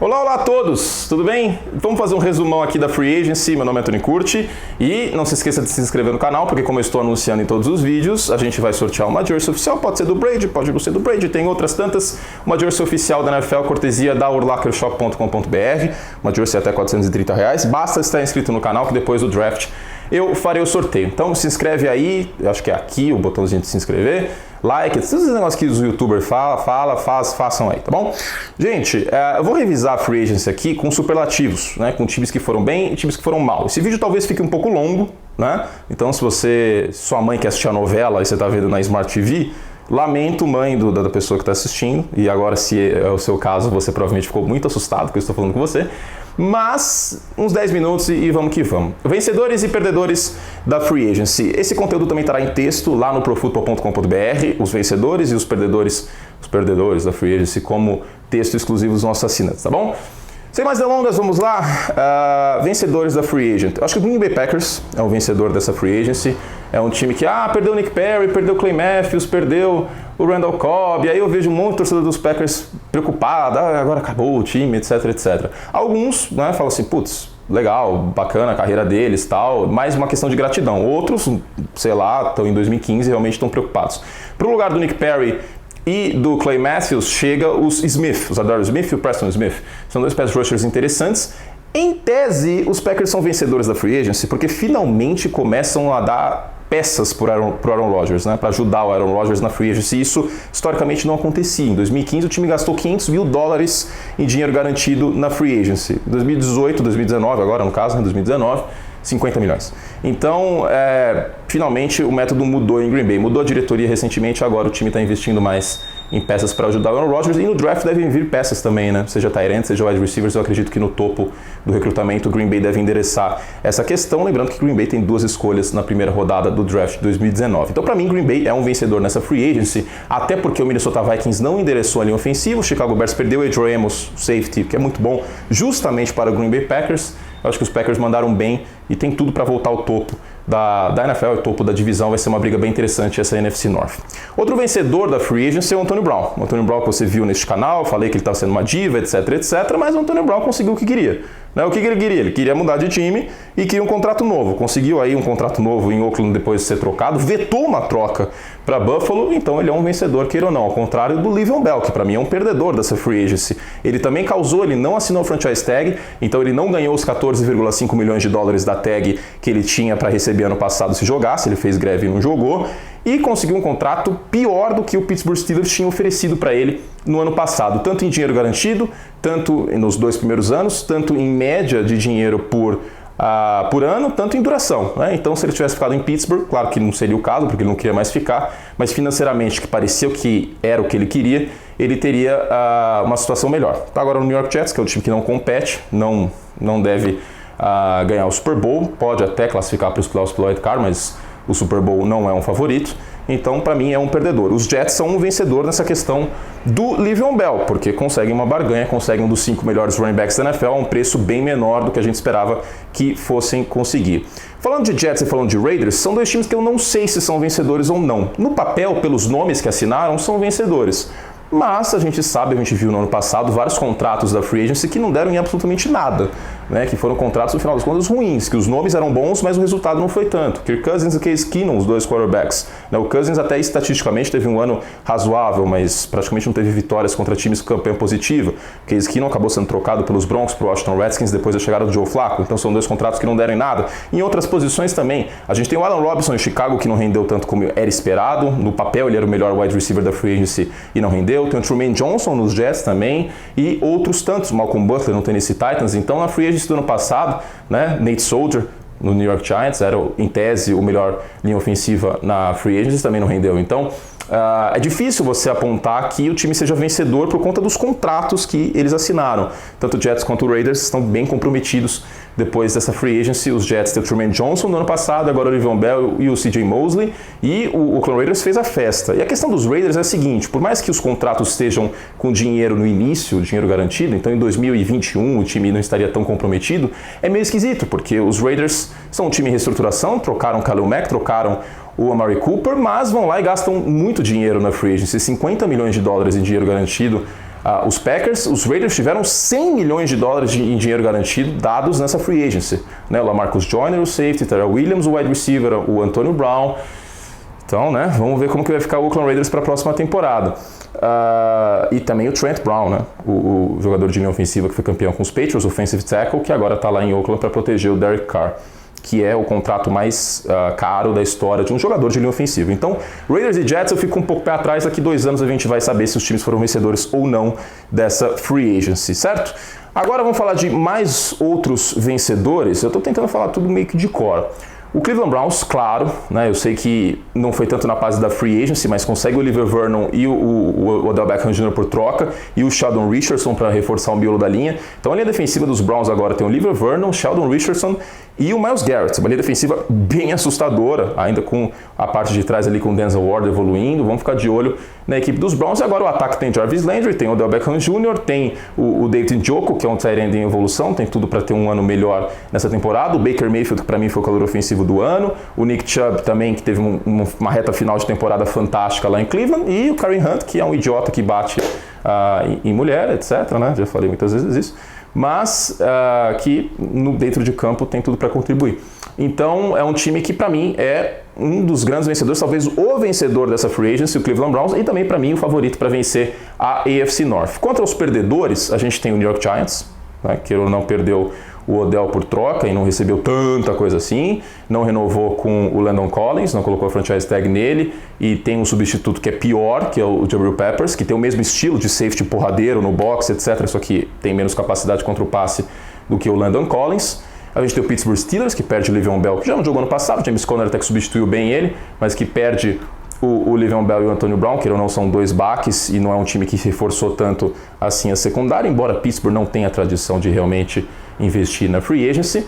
Olá, olá a todos, tudo bem? Vamos fazer um resumão aqui da Free Agency. Meu nome é Tony Curti e não se esqueça de se inscrever no canal, porque como eu estou anunciando em todos os vídeos, a gente vai sortear uma jersey oficial, pode ser do Brady, pode não ser do Brady, tem outras tantas. Uma jersey oficial da NFL, cortesia da urlachershop.com.br, uma jersey até R$430, basta estar inscrito no canal que depois do draft eu farei o sorteio. Então se inscreve aí, eu acho que é aqui o botãozinho de se inscrever, like, todos esses negócios que os youtubers façam aí, tá bom? Gente, eu vou revisar a Free Agency aqui com superlativos, né? Com times que foram bem e times que foram mal. Esse vídeo talvez fique um pouco longo, né? Então se sua mãe quer assistir a novela e você tá vendo na Smart TV, lamento, mãe da pessoa que está assistindo, e agora se é o seu caso, você provavelmente ficou muito assustado porque eu estou falando com você, mas uns 10 minutos e vamos que vamos. Vencedores e perdedores da Free Agency. Esse conteúdo também estará em texto lá no profootball.com.br, os vencedores e os perdedores da Free Agency como texto exclusivo dos nossos assinantes, tá bom? Sem mais delongas, vamos lá. Vencedores da Free Agent. Eu acho que o Green Bay Packers é o vencedor dessa Free Agency. É um time que perdeu o Nick Perry, perdeu o Clay Matthews, perdeu o Randall Cobb. Aí eu vejo um monte de torcedor dos Packers preocupado. Agora acabou o time, etc, etc. Alguns, né, falam assim, putz, legal, bacana a carreira deles, tal. Mais uma questão de gratidão. Outros, sei lá, estão em 2015 e realmente estão preocupados. Para o lugar do Nick Perry e do Clay Matthews chega os Smith, os Adore Smith e o Preston Smith. São dois pass rushers interessantes. Em tese, os Packers são vencedores da Free Agency porque finalmente começam a dar peças para o Aaron Rodgers, né, para ajudar o Aaron Rodgers na Free Agency. Isso historicamente não acontecia. Em 2015 o time gastou $500 mil em dinheiro garantido na Free Agency. Em 2018, 2019, agora no caso, em 2019, 50 milhões. Então, finalmente o método mudou em Green Bay. Mudou a diretoria recentemente, agora o time está investindo mais em peças para ajudar o Aaron Rodgers, e no draft devem vir peças também, né? Seja tight end, seja wide receivers. Eu acredito que no topo do recrutamento o Green Bay deve endereçar essa questão, lembrando que Green Bay tem 2 escolhas na primeira rodada do draft de 2019. Então, para mim, Green Bay é um vencedor nessa Free Agency, até porque o Minnesota Vikings não endereçou a linha ofensiva, o Chicago Bears perdeu o Adrian Amos, safety, que é muito bom, justamente para o Green Bay Packers. Eu acho que os Packers mandaram bem e tem tudo para voltar ao topo da NFL, o topo da divisão. Vai ser uma briga bem interessante essa NFC North. Outro vencedor da Free Agency é o Antonio Brown. O Antonio Brown que você viu neste canal, falei que ele estava sendo uma diva, etc, etc, mas o Antonio Brown conseguiu o que queria. O que ele queria? Ele queria mudar de time e queria um contrato novo. Conseguiu aí um contrato novo em Oakland depois de ser trocado, vetou uma troca para Buffalo, então ele é um vencedor, queira ou não, ao contrário do Le'Veon Bell, que para mim é um perdedor dessa Free Agency. Ele também causou, ele não assinou o franchise tag, então ele não ganhou os $14,5 milhões da tag que ele tinha para receber ano passado se jogasse, ele fez greve e não jogou, e conseguiu um contrato pior do que o Pittsburgh Steelers tinha oferecido para ele no ano passado, tanto em dinheiro garantido, tanto nos 2 primeiros anos, tanto em média de dinheiro por ano, tanto em duração, né? Então, se ele tivesse ficado em Pittsburgh, claro que não seria o caso, porque ele não queria mais ficar, mas financeiramente, que parecia que era o que ele queria, ele teria uma situação melhor. Tá agora no New York Jets, que é o time que não compete, não deve ganhar o Super Bowl, pode até classificar para os playoffs pelo wild card, mas o Super Bowl não é um favorito. Então, para mim, é um perdedor. Os Jets são um vencedor nessa questão do Le'Veon Bell, porque conseguem uma barganha, conseguem um dos 5 melhores running backs da NFL a um preço bem menor do que a gente esperava que fossem conseguir. Falando de Jets e falando de Raiders, são 2 times que eu não sei se são vencedores ou não. No papel, pelos nomes que assinaram, são vencedores. Mas a gente sabe, a gente viu no ano passado vários contratos da Free Agency que não deram em absolutamente nada, né? Que foram contratos, no final das contas, ruins, que os nomes eram bons, mas o resultado não foi tanto. Kirk Cousins e Case Keenum, os 2 quarterbacks. O Cousins até estatisticamente teve um ano razoável, mas praticamente não teve vitórias contra times com campanha positiva. Case Keenum acabou sendo trocado pelos Broncos para o Washington Redskins depois da chegada do Joe Flacco, então são 2 contratos que não deram em nada. Em outras posições também, a gente tem o Allen Robinson em Chicago, que não rendeu tanto como era esperado. No papel ele era o melhor wide receiver da Free Agency e não rendeu. Tem o Trumaine Johnson nos Jets também e outros tantos, Malcolm Butler no Tennessee Titans. Então na Free Agency do ano passado, né, Nate Soldier no New York Giants era em tese o melhor linha ofensiva na Free Agency, também não rendeu. Então é difícil você apontar que o time seja vencedor por conta dos contratos que eles assinaram. Tanto o Jets quanto o Raiders estão bem comprometidos depois dessa Free Agency. Os Jets têm o Trumaine Johnson no ano passado, agora o Le'Veon Bell e o CJ Mosley, e o Oakland Raiders fez a festa. E a questão dos Raiders é a seguinte, por mais que os contratos estejam com dinheiro no início, dinheiro garantido, então em 2021 o time não estaria tão comprometido, é meio esquisito, porque os Raiders são um time em reestruturação, trocaram o Khalil Mack, trocaram o Amari Cooper, mas vão lá e gastam muito dinheiro na Free Agency, $50 milhões em dinheiro garantido Os Packers, os Raiders tiveram 100 milhões de dólares em dinheiro garantido dados nessa free agency. Né? O LaMarcus Joyner, o safety, Terrell Williams, o wide receiver, o Antonio Brown. Então, né, vamos ver como que vai ficar o Oakland Raiders para a próxima temporada. E também o Trent Brown, né, o jogador de linha ofensiva que foi campeão com os Patriots, offensive tackle, que agora está lá em Oakland para proteger o Derek Carr, que é o contrato mais caro da história de um jogador de linha ofensiva. Então, Raiders e Jets eu fico um pouco pé atrás, daqui 2 anos a gente vai saber se os times foram vencedores ou não dessa free agency, certo? Agora vamos falar de mais outros vencedores, eu estou tentando falar tudo meio que de cor. O Cleveland Browns, claro, né, eu sei que não foi tanto na fase da free agency, mas consegue o Oliver Vernon e o Odell Beckham Jr. por troca e o Sheldon Richardson para reforçar o miolo da linha. Então a linha defensiva dos Browns agora tem o Oliver Vernon, Sheldon Richardson e o Myles Garrett, uma linha defensiva bem assustadora, ainda com a parte de trás ali com o Denzel Ward evoluindo. Vamos ficar de olho na equipe dos Browns. E agora o ataque tem Jarvis Landry, tem o Odell Beckham Jr., tem o David Njoku, que é um tight end em evolução, tem tudo para ter um ano melhor nessa temporada. O Baker Mayfield, que para mim foi o calor ofensivo do ano. O Nick Chubb também, que teve uma reta final de temporada fantástica lá em Cleveland. E o Kareem Hunt, que é um idiota que bate em mulher, etc. Né? Já falei muitas vezes isso. Mas que dentro de campo tem tudo para contribuir. Então é um time que para mim é um dos grandes vencedores, talvez o vencedor dessa free agency, o Cleveland Browns, e também para mim o favorito para vencer a AFC North. Contra os perdedores, a gente tem o New York Giants, né, que não perdeu o Odell por troca e não recebeu tanta coisa assim, não renovou com o Landon Collins, não colocou a franchise tag nele, e tem um substituto que é pior, que é o Jabril Peppers, que tem o mesmo estilo de safety porradeiro no box, etc. Só que tem menos capacidade contra o passe do que o Landon Collins. A gente tem o Pittsburgh Steelers, que perde o Le'Veon Bell, que já não jogou ano passado, o James Conner até que substituiu bem ele, mas que perde o Le'Veon Bell e o Antonio Brown, que não são 2 baques e não é um time que reforçou tanto assim a secundária, embora Pittsburgh não tenha a tradição de realmente investir na free agency.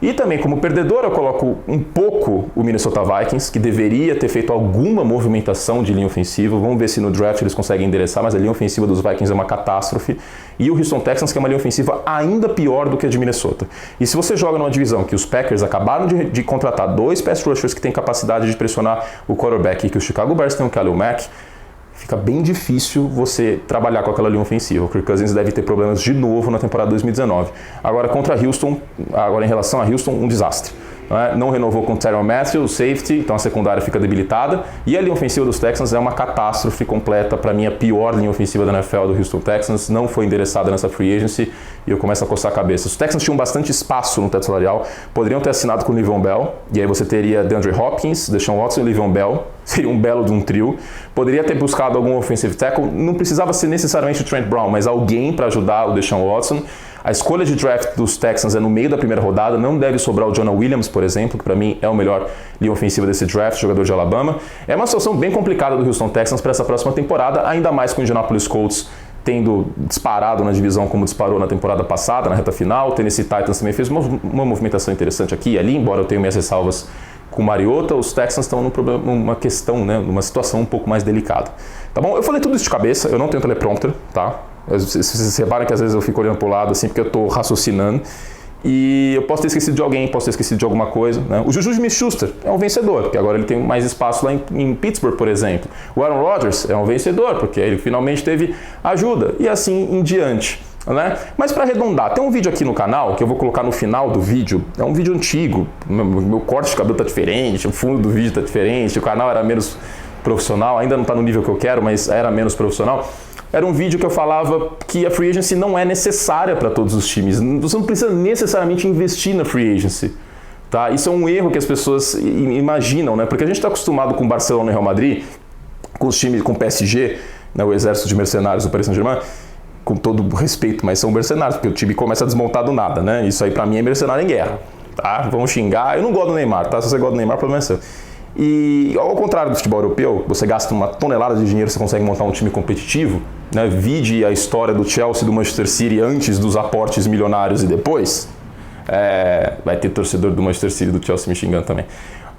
E também como perdedor eu coloco um pouco o Minnesota Vikings, que deveria ter feito alguma movimentação de linha ofensiva. Vamos ver se no draft eles conseguem endereçar, mas a linha ofensiva dos Vikings é uma catástrofe. E o Houston Texans, que é uma linha ofensiva ainda pior do que a de Minnesota. E se você joga numa divisão que os Packers acabaram de contratar 2 pass rushers que têm capacidade de pressionar o quarterback, e que o Chicago Bears tem o Khalil Mack, fica bem difícil você trabalhar com aquela linha ofensiva. O Kirk Cousins deve ter problemas de novo na temporada 2019. Agora, em relação a Houston, um desastre. Não renovou com o Tyrann Mathieu, o safety, então a secundária fica debilitada. E a linha ofensiva dos Texans é uma catástrofe completa. Para mim, a pior linha ofensiva da NFL do Houston Texans. Não foi endereçada nessa free agency e eu começo a coçar a cabeça. Os Texans tinham bastante espaço no teto salarial, poderiam ter assinado com o Le'Veon Bell, e aí você teria DeAndre Hopkins, Deshaun Watson e Le'Veon Bell. Seria um belo de um trio. Poderia ter buscado algum offensive tackle, não precisava ser necessariamente o Trent Brown, mas alguém para ajudar o Deshaun Watson. A escolha de draft dos Texans é no meio da primeira rodada, não deve sobrar o Jonah Williams, por exemplo, que para mim é o melhor linha ofensiva desse draft, jogador de Alabama. É uma situação bem complicada do Houston Texans para essa próxima temporada, ainda mais com o Indianapolis Colts tendo disparado na divisão como disparou na temporada passada, na reta final. O Tennessee Titans também fez uma movimentação interessante aqui e ali, embora eu tenha minhas ressalvas com o Mariota. Os Texans estão numa questão, né, numa situação um pouco mais delicada. Tá bom? Eu falei tudo isso de cabeça, eu não tenho teleprompter, tá? Vocês reparam que às vezes eu fico olhando pro lado assim porque eu tô raciocinando e eu posso ter esquecido de alguém, posso ter esquecido de alguma coisa, né? O Juju Smith-Schuster é um vencedor, porque agora ele tem mais espaço lá em Pittsburgh, por exemplo. O Aaron Rodgers é um vencedor, porque ele finalmente teve ajuda e assim em diante, né? Mas para arredondar, tem um vídeo aqui no canal que eu vou colocar no final do vídeo. É um vídeo antigo, meu corte de cabelo tá diferente, o fundo do vídeo tá diferente, o canal era menos profissional, ainda não tá no nível que eu quero, mas era menos profissional. Era um vídeo que eu falava que a free agency não é necessária para todos os times. Você não precisa necessariamente investir na free agency. Tá? Isso é um erro que as pessoas imaginam, né? Porque a gente está acostumado com Barcelona e Real Madrid, com os times, com o PSG, né? O exército de mercenários do Paris Saint-Germain, com todo respeito, mas são mercenários, porque o time começa a desmontar do nada, né? Isso aí para mim é mercenário em guerra. Tá? Vamos xingar. Eu não gosto do Neymar, tá? Se você gosta do Neymar, o problema é seu. E ao contrário do futebol europeu, você gasta uma tonelada de dinheiro, você consegue montar um time competitivo, né? Vide a história do Chelsea e do Manchester City antes dos aportes milionários e depois. Vai ter torcedor do Manchester City e do Chelsea me xingando também.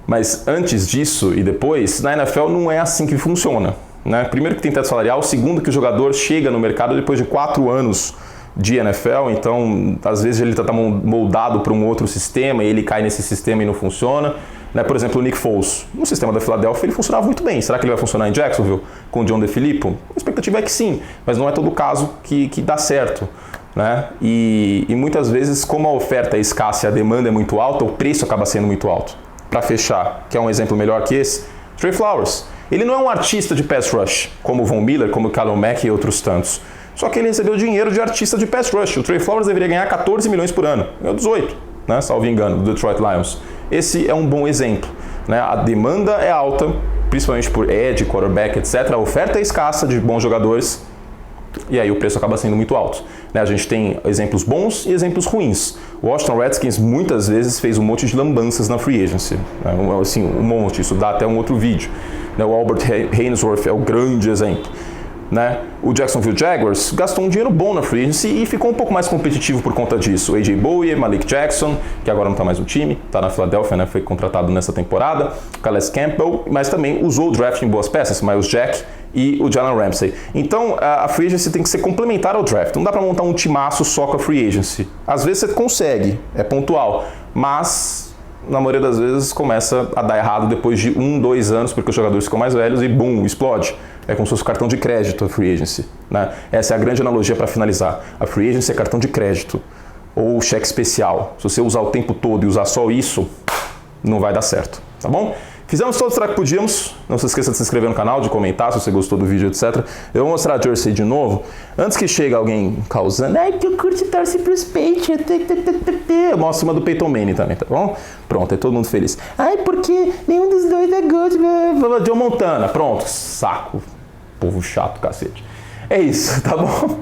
Mas antes disso e depois, na NFL não é assim que funciona, né? Primeiro que tem teto salarial, segundo que o jogador chega no mercado depois de 4 anos de NFL, então às vezes ele está moldado para um outro sistema e ele cai nesse sistema e não funciona. Né? Por exemplo, o Nick Foles, no sistema da Filadélfia, ele funcionava muito bem. Será que ele vai funcionar em Jacksonville com o John DeFilippo? A expectativa é que sim, mas não é todo caso que dá certo. Né? E muitas vezes, como a oferta é escassa e a demanda é muito alta, o preço acaba sendo muito alto. Para fechar, que é um exemplo melhor que esse, Trey Flowers. Ele não é um artista de pass rush, como o Von Miller, como o Khalil Mack e outros tantos. Só que ele recebeu dinheiro de artista de pass rush. O Trey Flowers deveria ganhar 14 milhões por ano. Ganhou 18, né? Salvo engano, do Detroit Lions. Esse é um bom exemplo. Né? A demanda é alta, principalmente por edge, quarterback, etc. A oferta é escassa de bons jogadores. E aí o preço acaba sendo muito alto. Né? A gente tem exemplos bons e exemplos ruins. O Washington Redskins muitas vezes fez um monte de lambanças na free agency. Né? Assim, um monte, isso dá até um outro vídeo. Né? O Albert Haynesworth é o grande exemplo. Né? O Jacksonville Jaguars gastou um dinheiro bom na free agency e ficou um pouco mais competitivo por conta disso. O A.J. Bowie, Malik Jackson, que agora não está mais no time, está na Filadélfia, né? Foi contratado nessa temporada. Calais Campbell, mas também usou o draft em boas peças, Miles Jack e o Jalen Ramsey. Então, a free agency tem que ser complementar ao draft. Não dá para montar um timaço só com a free agency. Às vezes você consegue, é pontual, mas na maioria das vezes começa a dar errado depois de 1, 2 anos, porque os jogadores ficam mais velhos e bum, explode. É como se fosse cartão de crédito a free agency. Né? Essa é a grande analogia para finalizar. A free agency é cartão de crédito ou cheque especial. Se você usar o tempo todo e usar só isso, não vai dar certo, tá bom? Fizemos todo o que podíamos. Não se esqueça de se inscrever no canal, de comentar se você gostou do vídeo, etc. Eu vou mostrar a jersey de novo. Antes que chegue alguém causando, que o Kurt torce pros Patriots. Eu mostro uma do Peyton Manning também, tá bom? Pronto, é todo mundo feliz. Porque nenhum dos dois é good. Joe Montana, pronto, saco. Povo chato, cacete. É isso, tá bom?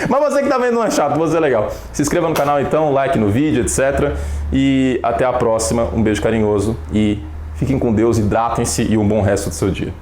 Mas você que tá vendo não é chato, você é legal. Se inscreva no canal então, like no vídeo, etc. E até a próxima. Um beijo carinhoso e fiquem com Deus, hidratem-se e um bom resto do seu dia.